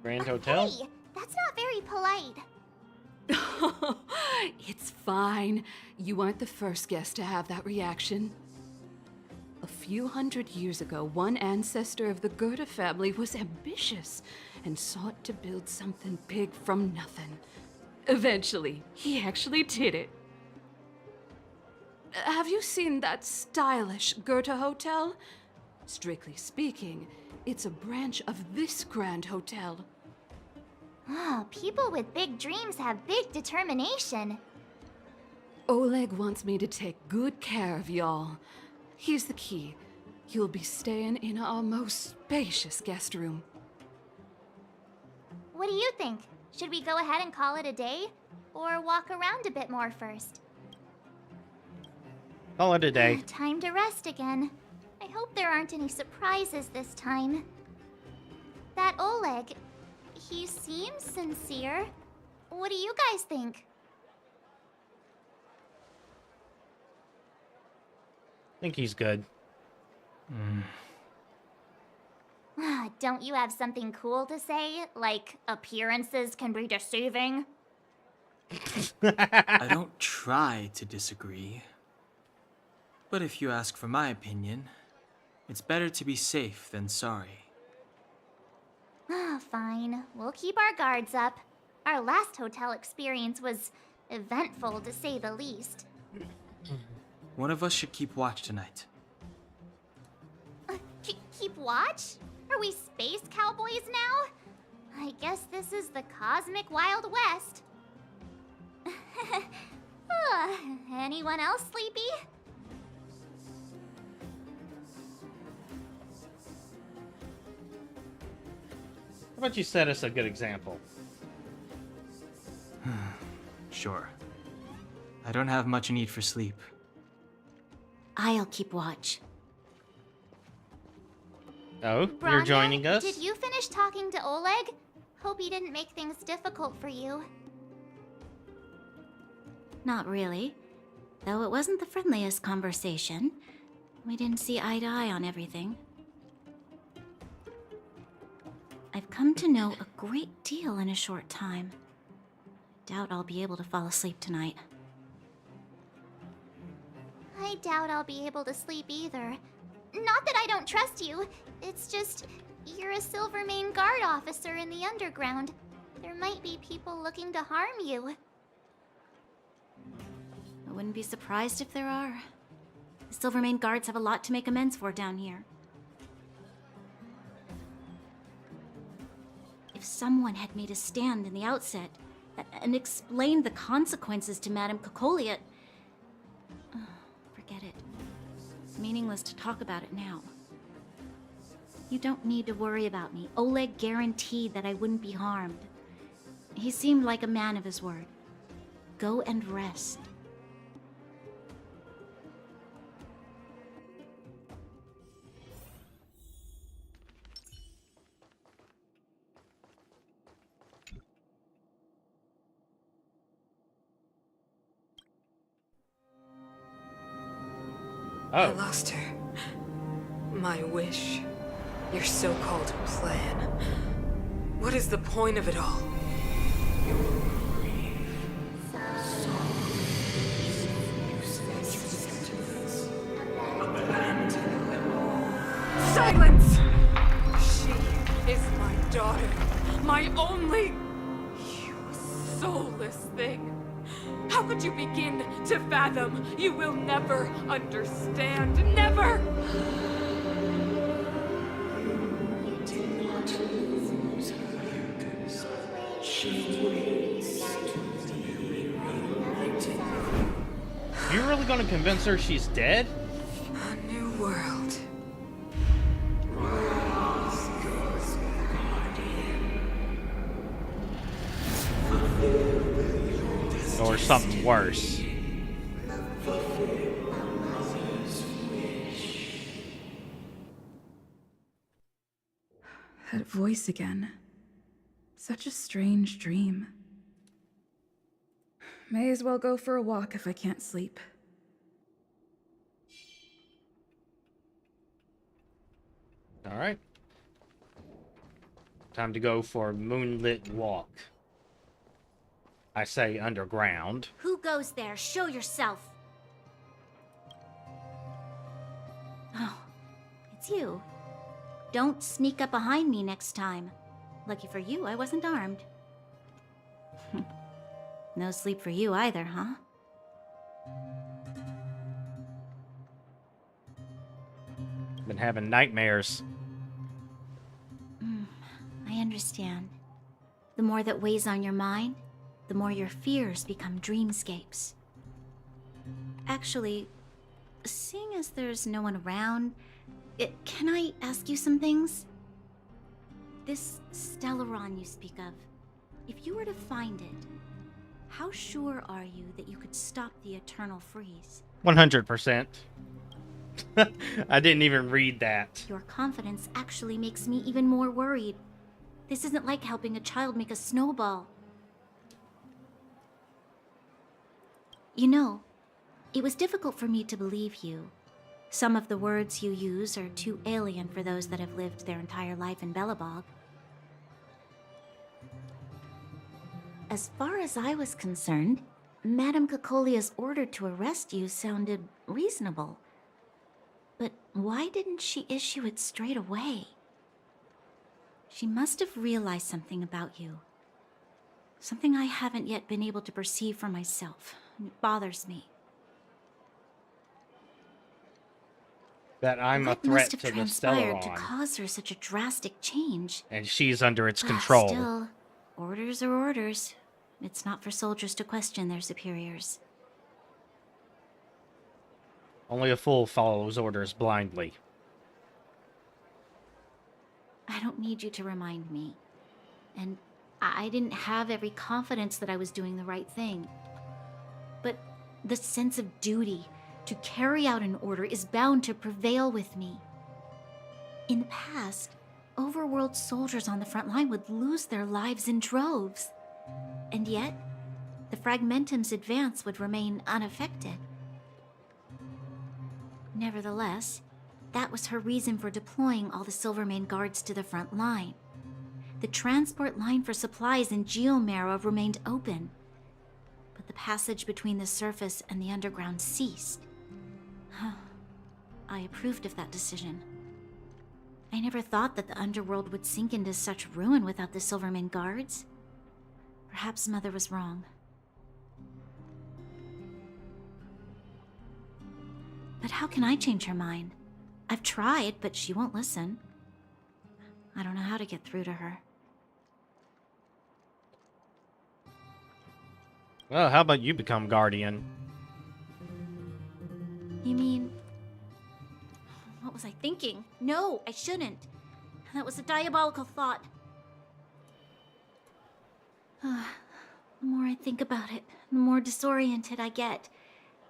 Grand Hotel? Hey, that's not very polite. It's fine. You aren't the first guest to have that reaction. A few hundred years ago, one ancestor of the Gerda family was ambitious and sought to build something big from nothing. Eventually, he actually did it. Have you seen that stylish Goethe Hotel? Strictly speaking, it's a branch of this Grand Hotel. Oh, people with big dreams have big determination. Oleg wants me to take good care of y'all. Here's the key. You'll be staying in our most spacious guest room. What do you think? Should we go ahead and call it a day? Or walk around a bit more first? Call it a day. Time to rest again. I hope there aren't any surprises this time. That Oleg, he seems sincere. What do you guys think? I think he's good. Don't you have something cool to say? Like, appearances can be deceiving? I don't try to disagree. But if you ask for my opinion, it's better to be safe than sorry. Fine. We'll keep our guards up. Our last hotel experience was eventful, to say the least. One of us should keep watch tonight. Keep watch? Are we space cowboys now? I guess this is the cosmic Wild West. Anyone else sleepy? How about you set us a good example? Sure. I don't have much need for sleep. I'll keep watch. Oh, Branya, you're joining us? Did you finish talking to Oleg? Hope he didn't make things difficult for you. Not really. Though it wasn't the friendliest conversation. We didn't see eye to eye on everything. I've come to know a great deal in a short time. Doubt I'll be able to fall asleep tonight. I doubt I'll be able to sleep either. Not that I don't trust you. It's just, you're a Silvermane Guard officer in the underground. There might be people looking to harm you. I wouldn't be surprised if there are. The Silvermane Guards have a lot to make amends for down here. If someone had made a stand in the outset and explained the consequences to Madame Cocolia, forget it. It's meaningless to talk about it now. You don't need to worry about me. Oleg guaranteed that I wouldn't be harmed. He seemed like a man of his word. Go and rest. I Oh. lost her. My wish. Your so-called plan. What is the point of it all? Silence! She is my daughter. My only... You soulless thing. How could you begin to fathom? You will never understand. Never! You really gonna convince her she's dead? A new world. Or something worse. That voice again. Such a strange dream. May as well go for a walk if I can't sleep. Alright. Time to go for a moonlit walk. I say underground. Who goes there? Show yourself. Oh, it's you. Don't sneak up behind me next time. Lucky for you, I wasn't armed. No sleep for you either, huh? Been having nightmares. I understand. The more that weighs on your mind, the more your fears become dreamscapes. Actually, seeing as there's no one around, can I ask you some things? This Stellaron you speak of, if you were to find it, how sure are you that you could stop the eternal freeze? 100%. I didn't even read that. Your confidence actually makes me even more worried. This isn't like helping a child make a snowball. You know, it was difficult for me to believe you. Some of the words you use are too alien for those that have lived their entire life in Belobog. As far as I was concerned, Madame Cocolia's order to arrest you sounded reasonable. But why didn't she issue it straight away? She must have realized something about you. Something I haven't yet been able to perceive for myself. It bothers me. That I'm a What threat must have to the transpired to Stellaron. cause her such a drastic change? And she's under its Ah, control. Still, orders are orders. It's not for soldiers to question their superiors. Only a fool follows orders blindly. I don't need you to remind me. And I didn't have every confidence that I was doing the right thing. But the sense of duty to carry out an order is bound to prevail with me. In the past, overworld soldiers on the front line would lose their lives in droves. And yet, the Fragmentum's advance would remain unaffected. Nevertheless, that was her reason for deploying all the Silvermane guards to the front line. The transport line for supplies in Geomera remained open, but the passage between the surface and the underground ceased. I approved of that decision. I never thought that the underworld would sink into such ruin without the Silvermane guards. Perhaps Mother was wrong. But how can I change her mind? I've tried, but she won't listen. I don't know how to get through to her. Well, how about you become Guardian? You mean... What was I thinking? No, I shouldn't. That was a diabolical thought. The more I think about it, the more disoriented I get,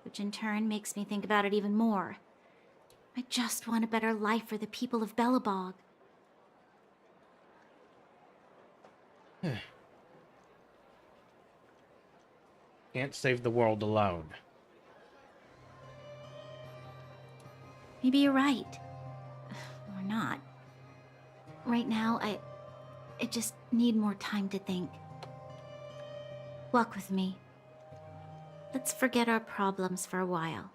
which in turn makes me think about it even more. I just want a better life for the people of Belobog. Can't save the world alone. Maybe you're right. Or not. Right now, I just need more time to think. Walk with me. Let's forget our problems for a while.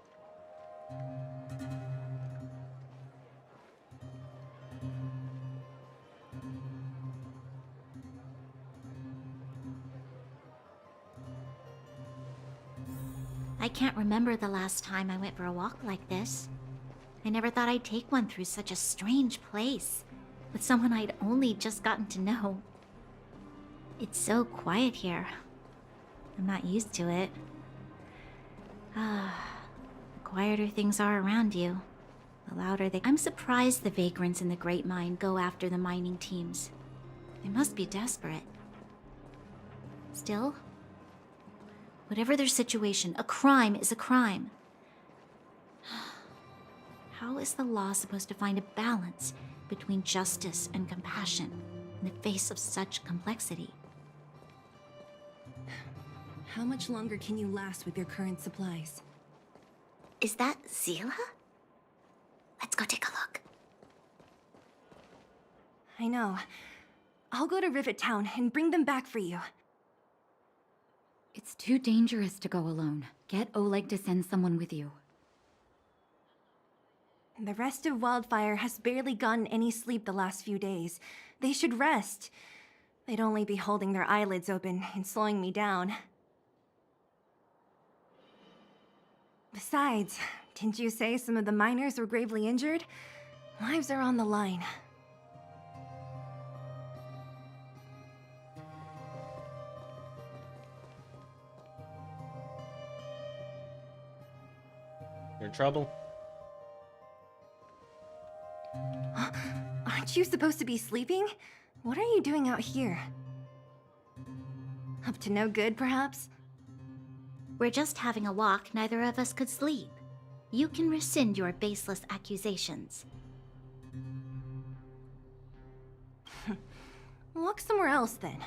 I can't remember the last time I went for a walk like this. I never thought I'd take one through such a strange place, with someone I'd only just gotten to know. It's so quiet here. I'm not used to it. The quieter things are around you, the louder they... I'm surprised the vagrants in the Great Mine go after the mining teams. They must be desperate. Still, whatever their situation, a crime is a crime. How is the law supposed to find a balance between justice and compassion in the face of such complexity? How much longer can you last with your current supplies? Is that Zila? Let's go take a look. I know. I'll go to Rivet Town and bring them back for you. It's too dangerous to go alone. Get Oleg to send someone with you. The rest of Wildfire has barely gotten any sleep the last few days. They should rest. They'd only be holding their eyelids open and slowing me down. Besides, didn't you say some of the miners were gravely injured? Lives are on the line. You're in trouble? Aren't you supposed to be sleeping? What are you doing out here? Up to no good, perhaps? We're just having a walk, neither of us could sleep. You can rescind your baseless accusations. Walk somewhere else, then.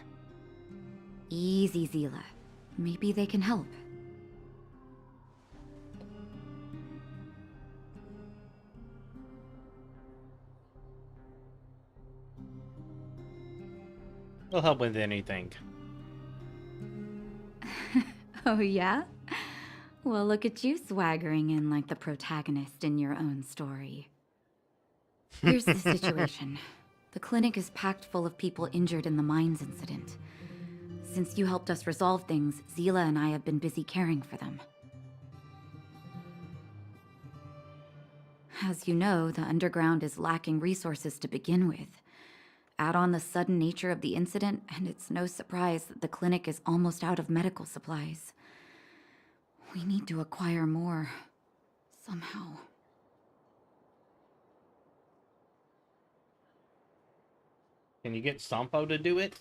Easy, Zila. Maybe they can help. We'll help with anything. Oh, yeah? Well, look at you swaggering in like the protagonist in your own story. Here's the situation. The clinic is packed full of people injured in the mines incident. Since you helped us resolve things, Zila and I have been busy caring for them. As you know, the underground is lacking resources to begin with. Add on the sudden nature of the incident, and it's no surprise that the clinic is almost out of medical supplies. We need to acquire more, somehow. Can you get Sampo to do it?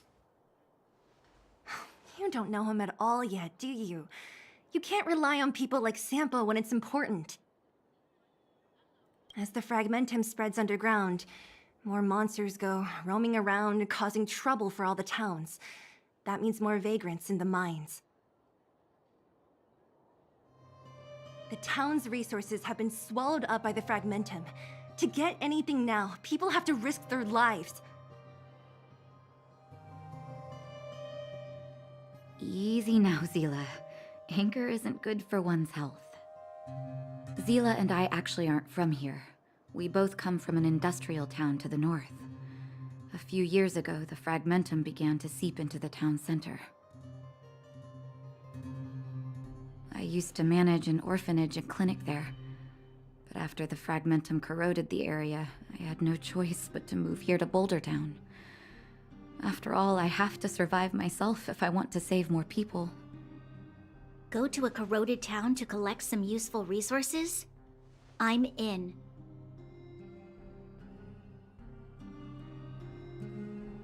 You don't know him at all yet, do you? You can't rely on people like Sampo when it's important. As the Fragmentum spreads underground, more monsters go roaming around, causing trouble for all the towns. That means more vagrants in the mines. The town's resources have been swallowed up by the Fragmentum. To get anything now, people have to risk their lives. Easy now, Zila. Anger isn't good for one's health. Zila and I actually aren't from here. We both come from an industrial town to the north. A few years ago, the Fragmentum began to seep into the town center. I used to manage an orphanage and clinic there. But after the Fragmentum corroded the area, I had no choice but to move here to Boulder Town. After all, I have to survive myself if I want to save more people. Go to a corroded town to collect some useful resources? I'm in.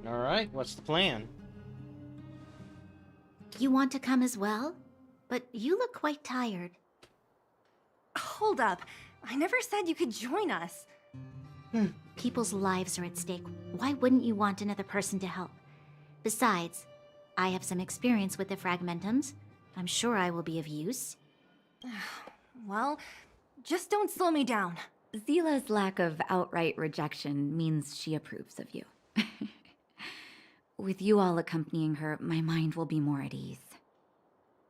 Alright, what's the plan? You want to come as well? But you look quite tired. Hold up. I never said you could join us. People's lives are at stake. Why wouldn't you want another person to help? Besides, I have some experience with the Fragmentums. I'm sure I will be of use. Well, just don't slow me down. Zila's lack of outright rejection means she approves of you. With you all accompanying her, my mind will be more at ease.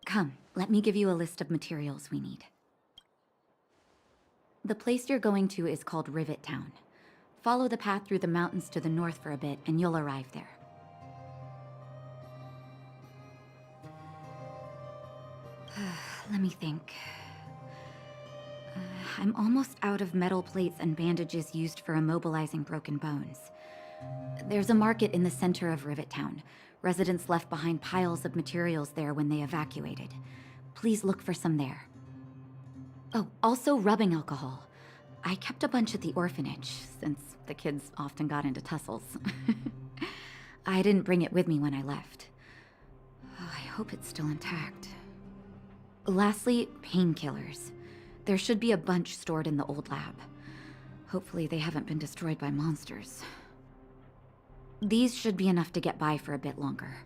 Come, let me give you a list of materials we need. The place you're going to is called Rivet Town. Follow the path through the mountains to the north for a bit, and you'll arrive there. Let me think. I'm almost out of metal plates and bandages used for immobilizing broken bones. There's a market in the center of Rivet Town. Residents left behind piles of materials there when they evacuated. Please look for some there. Oh, also rubbing alcohol. I kept a bunch at the orphanage, since the kids often got into tussles. I didn't bring it with me when I left. I hope it's still intact. Lastly, painkillers. There should be a bunch stored in the old lab. Hopefully they haven't been destroyed by monsters. These should be enough to get by for a bit longer.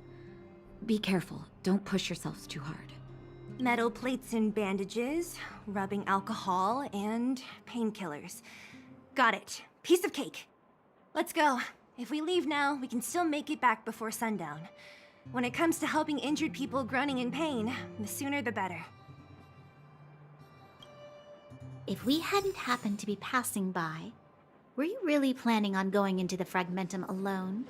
Be careful, don't push yourselves too hard. Metal plates and bandages, rubbing alcohol, and painkillers. Got it. Piece of cake. Let's go. If we leave now, we can still make it back before sundown. When it comes to helping injured people groaning in pain, the sooner the better. If we hadn't happened to be passing by, were you really planning on going into the Fragmentum alone?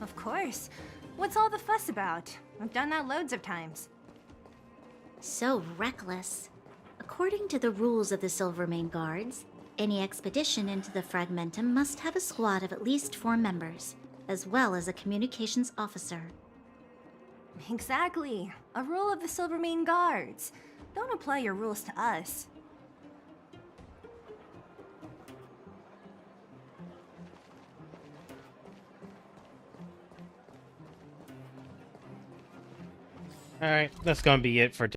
Of course. What's all the fuss about? I've done that loads of times. So reckless. According to the rules of the Silvermane Guards, any expedition into the Fragmentum must have a squad of at least 4 members, as well as a communications officer. Exactly. A rule of the Silvermane Guards. Don't apply your rules to us. Alright, that's gonna be it for